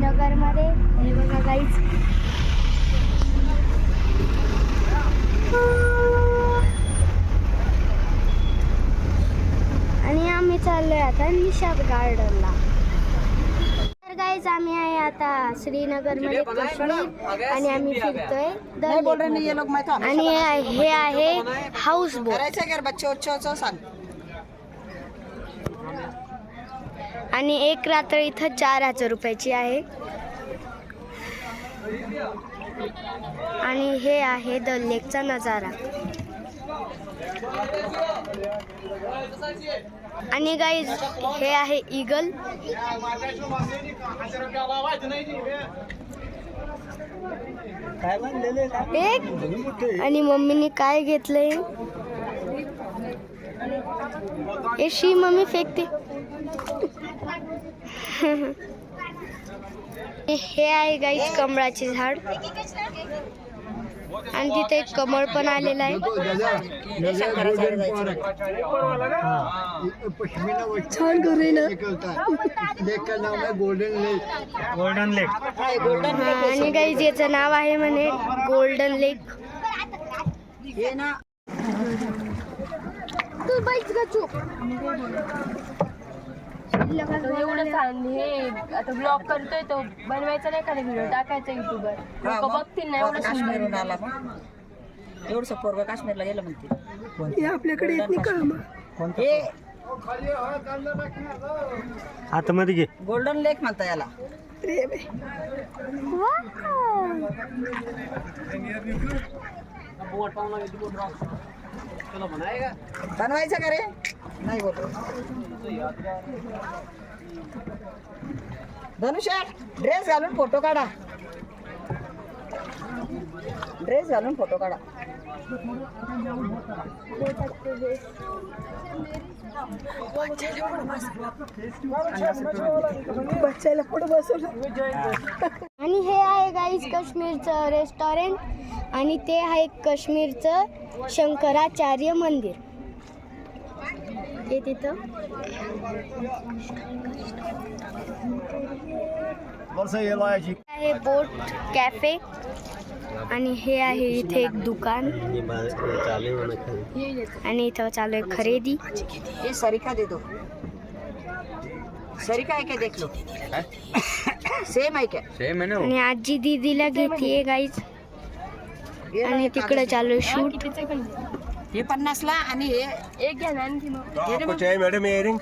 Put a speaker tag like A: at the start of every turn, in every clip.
A: श्रीनगरमध्ये. हे बघा गाईज, आणि आम्ही चाललोय आता निशाद गार्डनला. तर गाईज आम्ही आहे आता श्रीनगरमध्ये काश्मीर आणि आम्ही फिरतोय आणि हे आहे हाऊस बोट आणि एक रात्र इथं 4000 रुपयाची आहे. आणि हे आहे दल लेकचा नजारा. आणि गाईज हे आहे ईगल. एक आणि मम्मीने काय घेतलंय, एशी मम्मी फेकते. हे आहे गाईज कमळाचे झाड आणि तिथे एक कमळ पण आलेला आहे. छान करू ना गोल्डन लेक. आणि गाईज याचं नाव आहे म्हणे गोल्डन लेक. तू बैठ गचू. एवढं हे आता ब्लॉग करतोय तो बनवायचा नाही का व्हिडिओ टाकायचा युट्यूबवर, लोक बघतील ना. एवढं सुंदर आला एवढं पोरगा काश्मीरला गेलं म्हणते. आपल्याकडे येत नाही का
B: आतमध्ये घे.
C: गोल्डन लेक म्हणता याला. बनवायचं का रे? नाही बोलतो. धनुष्या ड्रेस घालून फोटो काढा. ड्रेस घालून फोटो काढा. बच्चाला पुढे बसवलं.
A: आणि हे आहे गाईज काश्मीरचं रेस्टॉरंट आणि ते आहे काश्मीरचं शंकराचार्य मंदिर. हे तिथं आहे बोट कॅफे आणि हे आहे इथे एक दुकान आणि इथं चालू आहे खरेदी.
C: ये सरिका दे दो. सरिका है क्या देख लो. सेम है क्या? सेम है ना.
A: आणि आजी दीदीला घेतीये गाईज आणि तिकडे चालू आहे शूट.
C: हे 50 ला आणि हे
A: एक घ्या ना आणखी मग.
B: कुछ है मैडम इयरिंग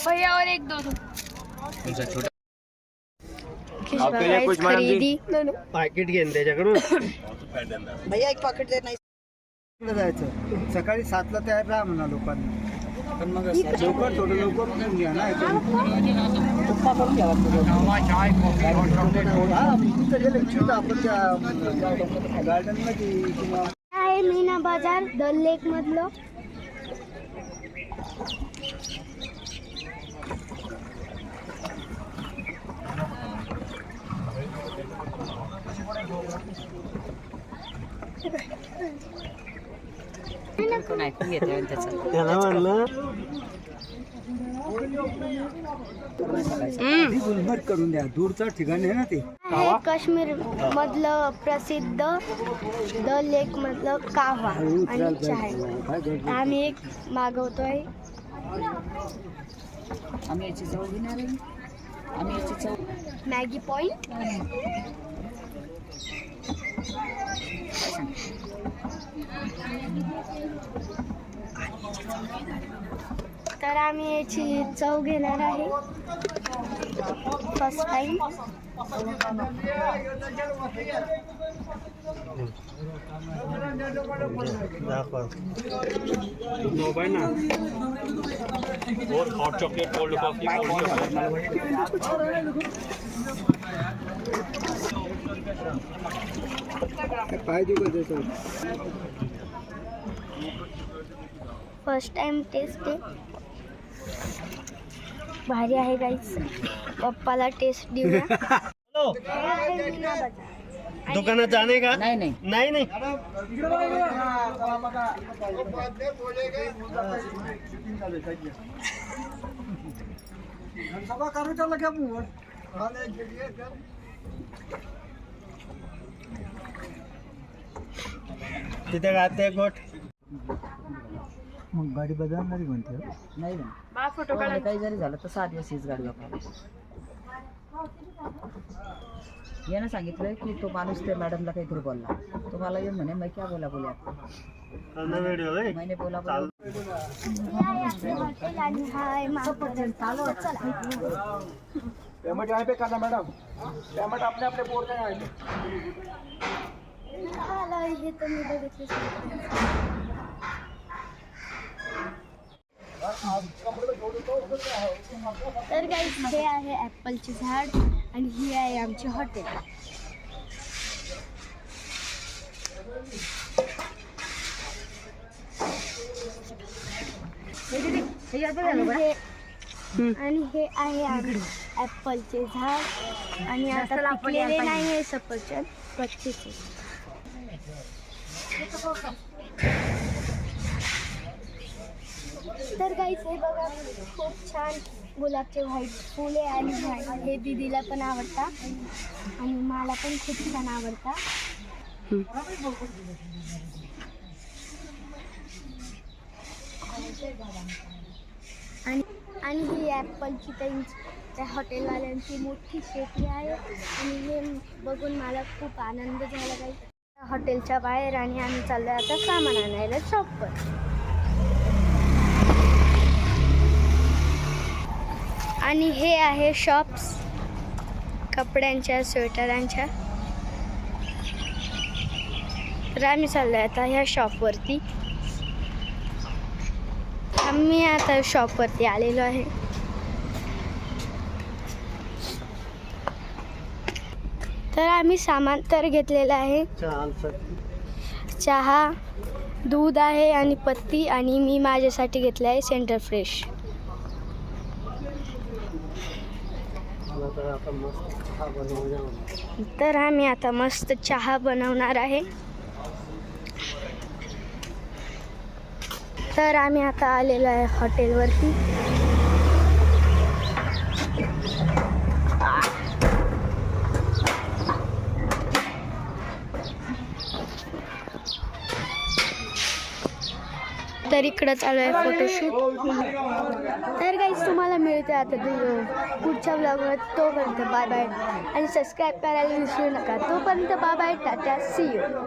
A: भैया और एक दो दो. खरेदी
B: पाकिट घेऊन त्याच्याकडून.
C: भैया एक पाकिट दे. नाही
D: जायचं सकाळी 7 ला तयार राहा म्हणा लोकांना. पण मग लवकर थोडं लवकर उठून घ्या ना. पप्पा करून घ्या आपण गार्डन मध्ये किंवा
A: आहे मीना बाजार दल लेक मधलं.
B: त्याला म्हणलं
D: गुलमर्ग करून द्या. दूरचं ठिकाण आहे ना ते.
A: काश्मीर मधलं प्रसिद्ध दल लेक मधलं काव्हा आणि चहा. आम्ही एक मागवतोय.
C: आम्ही याची चव घेणार आहे. आम्ही याची चव
A: मॅगी पॉइंट. तर आम्ही याची चव घेणार आहे first time.
B: Hot chocolate cold coffee.
D: पाय दुखत
A: फर्स्ट टाइम टेस्ट आहे. भारी आहे गाईस. पप्पाला टेस्ट देऊया.
B: दुकानात जाणे का?
C: नाही नाही
B: नाही नाही.
D: सभा करू त्याला क्या
B: तिथे गाते गोट.
D: मग गाडी बदलणारी कोणती हो?
C: नाही ना
A: बा फोटो काढा.
C: काही जरी झालं तर 6 दिवस हीच गाडी वापरायची. यानं सांगितलं की तो माणूस त्या मॅडमला काहीतरी बोलला. तुम्हाला येऊन म्हणे मैं क्या बोला बोला
B: व्हिडिओ आहे.
C: मैंने बोला बोला
D: पेमेंट यहाँ पे करना मैडम. पेमेंट अपने अपने बोर्ड में आएंगे.
E: तर गाईस हे आहे ॲपलचे झाड आणि ही आहे आमची हॉटेल. आणि हे आहे आमचे ॲपलचे झाड आणि आता पिकलेले नाही आहे सफरचंद कच्चेच आहे. तर गाईस हे बघा खूप छान गुलाबचे व्हाईट फुले आणि हे दीदीला पण आवडतात आणि मला पण खूप छान आवडतात. आणि ही ॲपलची त्या हॉटेलवाल्यांची मोठी शेती आहे आणि हे बघून मला खूप आनंद झाला गाईस. हॉटेलच्या बाहेर आणि आम्ही चाललो आता सामान आणायला शॉपवर. आणि हे आहे शॉप्स कपड्यांच्या स्वेटरांच्या. तर आम्ही चाललो आहे आता ह्या शॉपवरती. आम्ही आता शॉपवरती आलेलो आहे. तर आम्ही सामान तर घेतलेलं आहे. चहा, दूध आहे आणि पत्ती आणि मी माझ्यासाठी घेतलं आहे सेंटर फ्रेश. तर आम्ही आता मस्त चहा बनवणार आहे. तर आम्ही आता आलेलो आहे हॉटेलवरती. तर इकडं चालू आहे फोटोशूट. तर गाईस तुम्हाला मिळते आता पुढच्या ब्लॉगवर. तोपर्यंत बाय बाय आणि सबस्क्राईब करायला विसरू नका. तोपर्यंत bye bye, tata, see you.